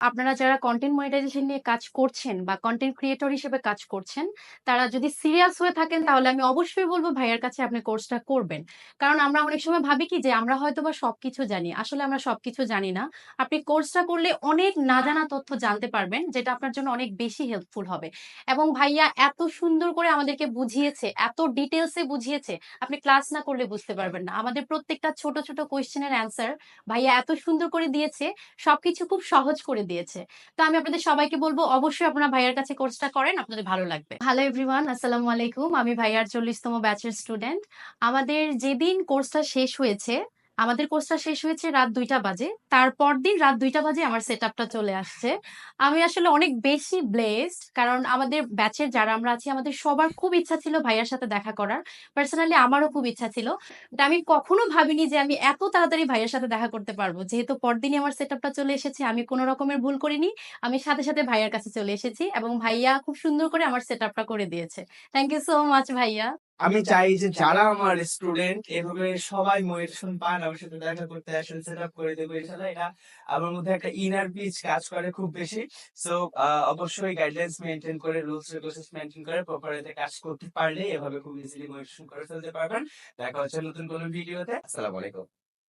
আপনারা যারা content monetisation নিয়ে কাজ করছেন বা কনটেন্ট ক্রিয়েটর হিসেবে কাজ করছেন, তারা যদি সিরিয়াস হয়ে থাকেন তাহলে আমি অবশ্যই বলব ভাইয়ার কাছে আপনি কোর্সটা করবেন। কারণ আমরা অনেক সময় ভাবি কি যে আমরা হয়তোবা সবকিছু জানি। আসলে আমরা সবকিছু জানি না। আপনি কোর্সটা করলে অনেক না জানা তথ্য জানতে পারবেন, যেটা আপনার জন্য অনেক বেশি হেল্পফুল হবে। এবং ভাইয়া এত সুন্দর করে আমাদেরকে বুঝিয়েছে, এত ডিটেইলস এ বুঝিয়েছে, আপনি ক্লাস না করলে বুঝতে পারবেন না। আমাদের প্রত্যেকটা ছোট, ছোট কোয়েশ্চেনের অ্যান্সার ভাইয়া এত সুন্দর করে দিয়েছে, সবকিছু খুব সহজ করে দিয়েছে। তো আমি আপনাদের সবাইকে বলব অবশ্যই আপনারা ভাইয়ার কাছে কোর্সটা করেন, আপনাদের ভালো লাগবে। হ্যালো এভরিওয়ান, আসসালামু আলাইকুম। আমি ভাইয়ার 40তম ব্যাচের স্টুডেন্ট। আমাদের যেদিন কোর্সটা শেষ হয়েছে, আমাদের কোর্সটা শেষ হয়েছে রাত ২টা বাজে। তারপর দিন রাত ২টা বাজে আমার সেটআপটা চলে আসছে। আমি আসলে অনেক বেশি ব্লেসড, কারণ আমাদের ব্যাচের যারা আমরা আছি আমাদের সবার খুব ইচ্ছা ছিল ভাইয়ার সাথে দেখা করার। পার্সোনালি আমারও খুব ইচ্ছা ছিল। বাট আমি কখনো ভাবিনি যে আমি এত তাড়াতাড়ি ভাইয়ার সাথে দেখা করতে পারবো। যেহেতু পরদিনই আমার সেটআপটা চলে এসেছে, আমি কোন রকমের ভুল করিনি। আমি সাথে, সাথে ভাইয়ার কাছে চলে এসেছি এবং ভাইয়া খুব সুন্দর করে আমার সেটআপটা করে দিয়েছে। থ্যাংক ইউ সো মাচ ভাইয়া। আমি চাই যে যারা আমার স্টুডেন্ট এভাবে সবাই মোটিভেশন পান আমার সাথে দেখা করতে আসেন, সেট আপ করে দেবো ইনশাল্লাহ। এটা আমার মধ্যে একটা ইনার পিস কাজ করে খুব বেশি। সো অবশ্যই গাইডলাইন্স মেনটেন করে, রুলস রেগুলেশন মেনটেন করে প্রপার এতে কাজ করতে পারলে এভাবে খুব ইজিলি মোটিভেশন করে ফেলতে পারবেন। দেখা হচ্ছে নতুন কোনো ভিডিওতে। আসসালামু আলাইকুম।